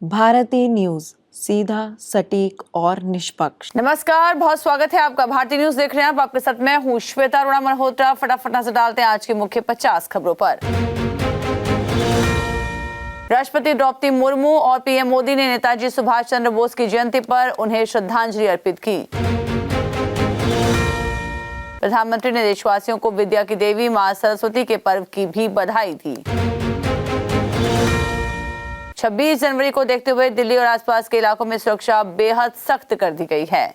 भारतीय न्यूज, सीधा, सटीक और निष्पक्ष। नमस्कार, बहुत स्वागत है आपका। भारतीय न्यूज देख रहे हैं आप। आपके साथ मैं हूं श्वेता अरोड़ा मल्होत्रा। फटाफट नजर डालते हैं आज की मुख्य 50 खबरों पर। राष्ट्रपति द्रौपदी मुर्मू और पीएम मोदी ने नेताजी सुभाष चंद्र बोस की जयंती पर उन्हें श्रद्धांजलि अर्पित की। प्रधानमंत्री ने देशवासियों को विद्या की देवी मां सरस्वती के पर्व की भी बधाई दी। 26 जनवरी को देखते हुए दिल्ली और आसपास के इलाकों में सुरक्षा बेहद सख्त कर दी गई है।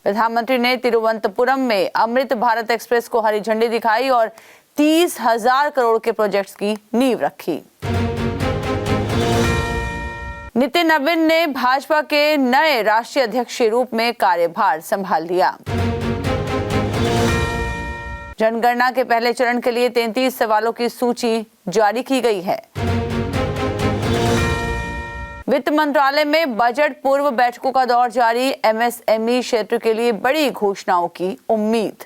प्रधानमंत्री ने तिरुवनंतपुरम में अमृत भारत एक्सप्रेस को हरी झंडी दिखाई और 30,000 करोड़ के प्रोजेक्ट्स की नींव रखी। नितिन नवीन ने भाजपा के नए राष्ट्रीय अध्यक्ष के रूप में कार्यभार संभाल लिया। जनगणना के पहले चरण के लिए 33 सवालों की सूची जारी की गई है। वित्त मंत्रालय में बजट पूर्व बैठकों का दौर जारी। एमएसएमई क्षेत्र के लिए बड़ी घोषणाओं की उम्मीद।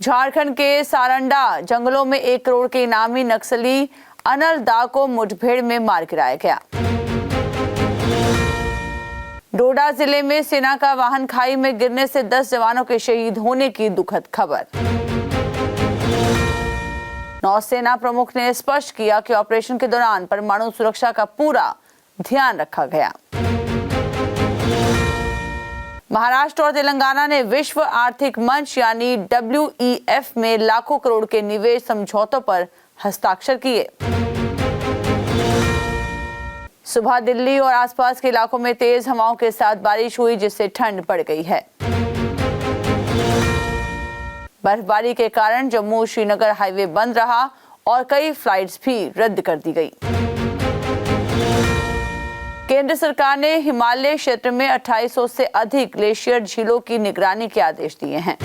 झारखंड के सारंडा जंगलों में 1 करोड़ के इनामी नक्सली अनल दा को मुठभेड़ में मार गिराया गया। डोडा जिले में सेना का वाहन खाई में गिरने से 10 जवानों के शहीद होने की दुखद खबर। नौसेना प्रमुख ने स्पष्ट किया कि ऑपरेशन के दौरान परमाणु सुरक्षा का पूरा ध्यान रखा गया। महाराष्ट्र और तेलंगाना ने विश्व आर्थिक मंच यानी WEF में लाखों करोड़ के निवेश समझौतों पर हस्ताक्षर किए। सुबह दिल्ली और आसपास के इलाकों में तेज हवाओं के साथ बारिश हुई, जिससे ठंड बढ़ गई है। बर्फबारी के कारण जम्मू श्रीनगर हाईवे बंद रहा और कई फ्लाइट्स भी रद्द कर दी गई। केंद्र सरकार ने हिमालय क्षेत्र में 2800 से अधिक ग्लेशियर झीलों की निगरानी के आदेश दिए हैं।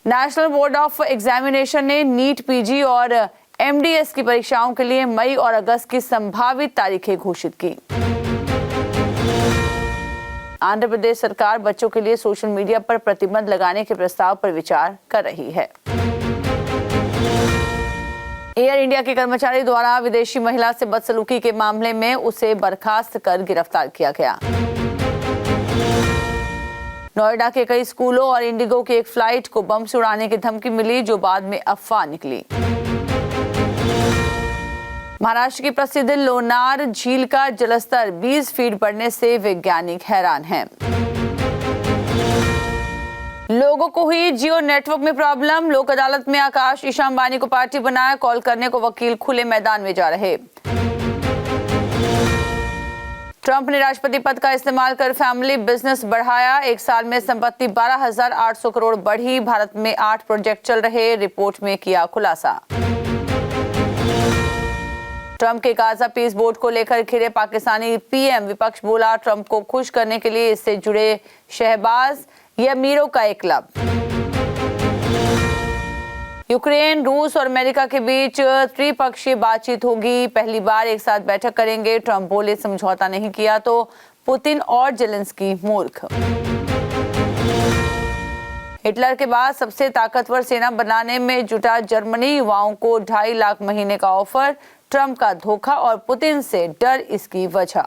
नेशनल बोर्ड ऑफ एग्जामिनेशन ने नीट, पीजी और MDS की परीक्षाओं के लिए मई और अगस्त की संभावित तारीखें घोषित की। आंध्र प्रदेश सरकार बच्चों के लिए सोशल मीडिया पर प्रतिबंध लगाने के प्रस्ताव पर विचार कर रही है। एयर इंडिया के कर्मचारी द्वारा विदेशी महिला से बदसलूकी के मामले में उसे बर्खास्त कर गिरफ्तार किया गया। नोएडा के कई स्कूलों और इंडिगो की एक फ्लाइट को बम से उड़ाने की धमकी मिली, जो बाद में अफवाह निकली। महाराष्ट्र की प्रसिद्ध लोनार झील का जलस्तर 20 फीट बढ़ने से वैज्ञानिक हैरान हैं। लोगों को हुई जियो नेटवर्क में प्रॉब्लम। लोक अदालत में आकाश ईशा अंबानी को पार्टी बनाया। कॉल करने को वकील खुले मैदान में जा रहे। ट्रंप ने राष्ट्रपति पद का इस्तेमाल कर फैमिली बिजनेस बढ़ाया। 1 साल में संपत्ति 12,800 करोड़ बढ़ी। भारत में 8 प्रोजेक्ट चल रहे, रिपोर्ट में किया खुलासा। ट्रंप के गाजा पीस बोर्ड को लेकर घिरे पाकिस्तानी पीएम। विपक्ष बोला, ट्रंप को खुश करने के लिए इससे जुड़े शहबाज ये अमीरों का एक क्लब। यूक्रेन, रूस और अमेरिका के बीच त्रिपक्षीय बातचीत होगी। पहली बार एक साथ बैठक करेंगे। ट्रंप बोले, समझौता नहीं किया तो पुतिन और जेलेंस्की मूर्ख। हिटलर के बाद सबसे ताकतवर सेना बनाने में जुटा जर्मनी। युवाओं को 2.5 लाख महीने का ऑफर। ट्रंप का धोखा और पुतिन से डर इसकी वजह।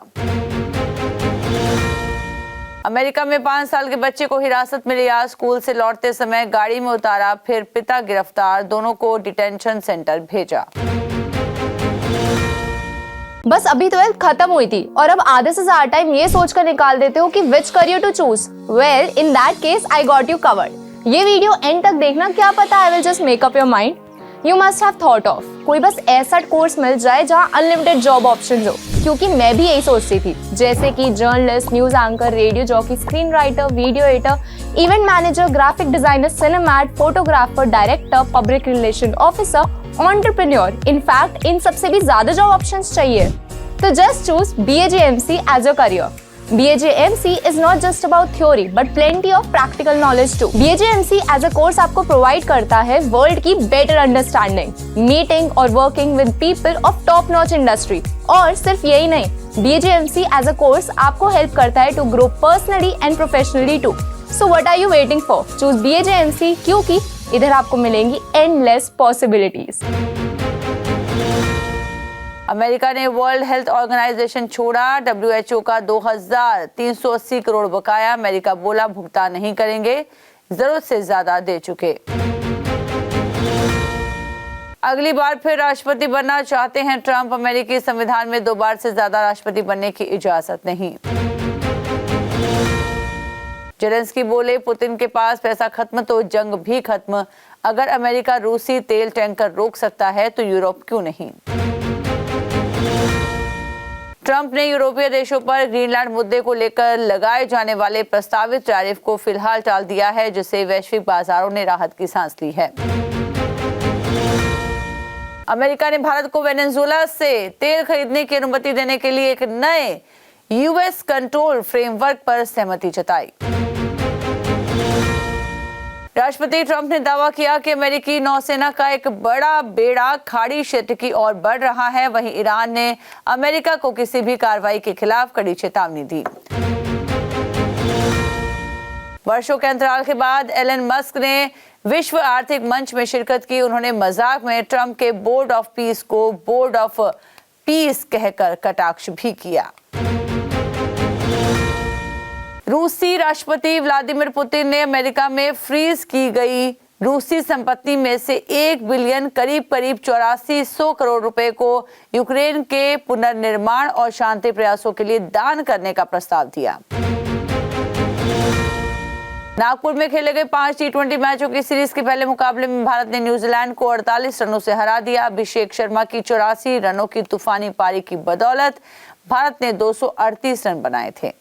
अमेरिका में 5 साल के बच्चे को हिरासत में लिया। स्कूल से लौटते समय गाड़ी में उतारा, फिर पिता गिरफ्तार। दोनों को डिटेंशन सेंटर भेजा। बस अभी 12th खत्म हुई थी और अब आधे से ज्यादा टाइम ये सोचकर निकाल देते हो कि which career to choose. Well, in that case I got you covered. ये वीडियो एंड तक देखना, क्या पता I will just make up your mind. You must have thought of कोई बस ऐसा कोर्स मिल जाए जहाँ अनलिमिटेड जॉब ऑप्शन हो, क्योंकि मैं भी यही सोचती थी। जैसे कि journalist, news anchor, radio jockey, screen writer, video editor, event manager, graphic designer, cinematographer, director, public relation officer, entrepreneur. In fact इन सबसे भी ज्यादा जॉब ऑप्शंस चाहिए। तो just choose BAJMC as your career. BAJMC is not just about theory but plenty of practical knowledge too. BAJMC as a course आपको provide करता है world की better understanding, meeting और working with people of top notch industry. और सिर्फ यही नहीं, BAJMC as a course आपको help करता है to grow personally and professionally too. So what are you waiting for? Choose BAJMC क्योंकि इधर आपको मिलेंगी एंडलेस पॉसिबिलिटीज। अमेरिका ने वर्ल्ड हेल्थ ऑर्गेनाइजेशन छोड़ा, WHO का 2380 करोड़ बकाया। अमेरिका बोला भुगतान नहीं करेंगे, जरूरत से ज्यादा दे चुके। अगली बार फिर राष्ट्रपति बनना चाहते हैं ट्रंप, अमेरिकी संविधान में 2 बार से ज्यादा राष्ट्रपति बनने की इजाजत नहीं। जेलेंस्की बोले पुतिन के पास पैसा खत्म तो जंग भी खत्म, अगर अमेरिका रूसी तेल टैंकर रोक सकता है तो यूरोप क्यों नहीं। ट्रंप ने यूरोपीय देशों पर ग्रीनलैंड मुद्दे को लेकर लगाए जाने वाले प्रस्तावित टैरिफ को फिलहाल टाल दिया है, जिससे वैश्विक बाजारों ने राहत की सांस ली है। अमेरिका ने भारत को वेनेजुएला से तेल खरीदने की अनुमति देने के लिए एक नए यूएस कंट्रोल फ्रेमवर्क पर सहमति जताई। राष्ट्रपति ट्रंप ने दावा किया कि अमेरिकी नौसेना का एक बड़ा बेड़ा खाड़ी क्षेत्र की ओर बढ़ रहा है। वहीं ईरान ने अमेरिका को किसी भी कार्रवाई के खिलाफ कड़ी चेतावनी दी। वर्षों के अंतराल के बाद एलन मस्क ने विश्व आर्थिक मंच में शिरकत की। उन्होंने मजाक में ट्रंप के बोर्ड ऑफ पीस को बोर्ड ऑफ पीस कहकर कटाक्ष भी किया। रूसी राष्ट्रपति व्लादिमीर पुतिन ने अमेरिका में फ्रीज की गई रूसी संपत्ति में से 1 बिलियन करीब 8400 करोड़ रुपए को यूक्रेन के पुनर्निर्माण और शांति प्रयासों के लिए दान करने का प्रस्ताव दिया। नागपुर में खेले गए 5 T20 मैचों की सीरीज के पहले मुकाबले में भारत ने न्यूजीलैंड को 48 रनों से हरा दिया। अभिषेक शर्मा की 84 रनों की तूफानी पारी की बदौलत भारत ने 238 रन बनाए थे।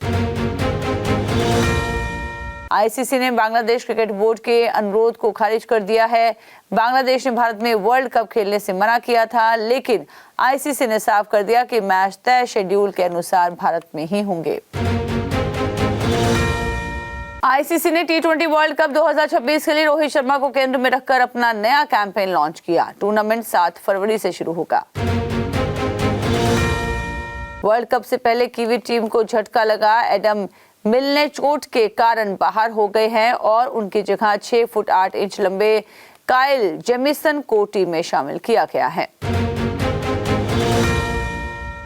आईसीसी ने बांग्लादेश क्रिकेट बोर्ड के अनुरोध को खारिज कर दिया है। बांग्लादेश ने भारत में वर्ल्ड कप खेलने से मना किया था, लेकिन आईसीसी ने साफ कर दिया कि मैच तय शेड्यूल के अनुसार भारत में ही होंगे। आईसीसी ने T20 वर्ल्ड कप 2026 के लिए रोहित शर्मा को केंद्र में रखकर अपना नया कैंपेन लॉन्च किया। टूर्नामेंट 7 फरवरी से शुरू होगा। वर्ल्ड कप से पहले कीवी टीम को झटका लगा। एडम मिलने चोट के कारण बाहर हो गए हैं और उनकी जगह 6 फुट 8 इंच लंबे काइल जेमिसन को टीम में शामिल किया गया है।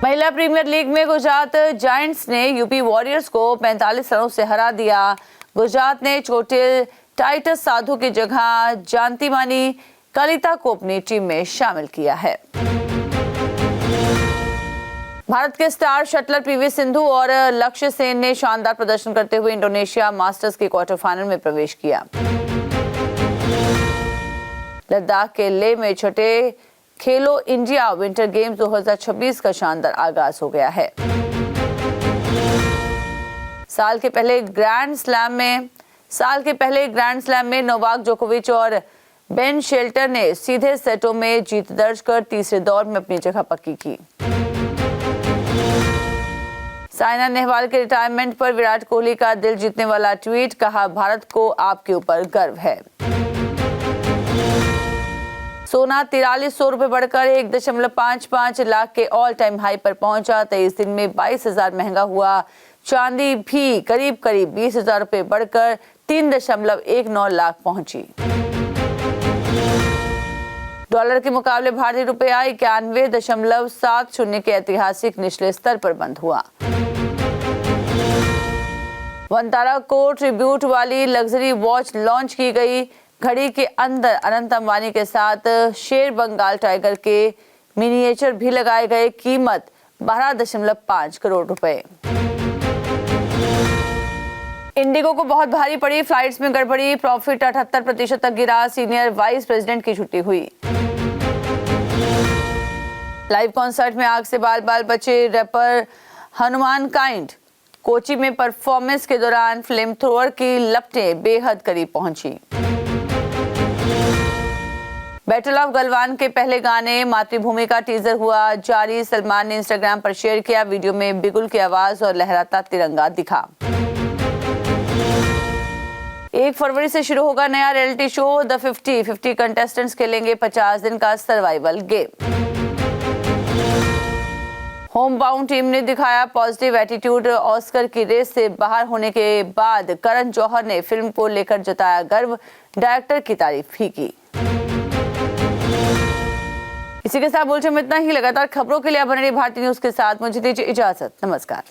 महिला प्रीमियर लीग में गुजरात जायंट्स ने यूपी वॉरियर्स को 45 रनों से हरा दिया। गुजरात ने चोटिल टाइटस साधु की जगह जानतीमानी कलिता को अपनी टीम में शामिल किया है। भारत के स्टार शटलर पीवी सिंधु और लक्ष्य सेन ने शानदार प्रदर्शन करते हुए इंडोनेशिया मास्टर्स के क्वार्टर फाइनल में प्रवेश किया। लद्दाख के लेह में छठे खेलो इंडिया विंटर गेम्स 2026 का शानदार आगाज हो गया है। साल के पहले ग्रैंड स्लैम में नोवाक जोकोविच और बेन शेल्टर ने सीधे सेटों में जीत दर्ज कर तीसरे दौर में अपनी जगह पक्की की। साइना नेहवाल के रिटायरमेंट पर विराट कोहली का दिल जीतने वाला ट्वीट, कहा भारत को आपके ऊपर गर्व है। सोना 4300 रुपए बढ़कर 1.55 लाख के ऑल टाइम हाई पर पहुंचा। 23 दिन में 22,000 महंगा हुआ। चांदी भी करीब 20,000 रुपए बढ़कर 3.19 लाख पहुंची। डॉलर के मुकाबले भारतीय रुपया 91.70 के ऐतिहासिक निचले स्तर पर बंद हुआ। वनतारा को ट्रिब्यूट वाली लग्जरी वॉच लॉन्च की गई। घड़ी के अंदर अनंत अंबानी के साथ शेर बंगाल टाइगर के मिनिएचर भी लगाए गए। कीमत 12.5 करोड़ रुपए। इंडिगो को बहुत भारी पड़ी, फ्लाइट्स में गड़बड़ी, प्रॉफिट 78% तक गिरा। सीनियर वाइस प्रेसिडेंट की छुट्टी हुई। लाइव कॉन्सर्ट में आग से बाल बाल बचे रैपर हनुमान काइंड। कोची में परफॉर्मेंस के दौरान फ्लेम थ्रोअर की लपटें बेहद करीब पहुंची। बैटल ऑफ गलवान के पहले गाने मातृभूमि का टीजर हुआ जारी। सलमान ने इंस्टाग्राम पर शेयर किया। वीडियो में बिगुल की आवाज और लहराता तिरंगा दिखा। 1 फरवरी से शुरू होगा नया रियलिटी शो द 50 कंटेस्टेंट्स खेलेंगे 50 दिन का survival game. Home bound team ने दिखाया पॉजिटिव एटीट्यूड। ऑस्कर की रेस से बाहर होने के बाद करण जौहर ने फिल्म को लेकर जताया गर्व, डायरेक्टर की तारीफ भी की। इसी के साथ बुलेटिन में इतना ही। लगातार खबरों के लिए बने रहिए भारतीय न्यूज के साथ। मुझे दीजिए इजाजत। नमस्कार।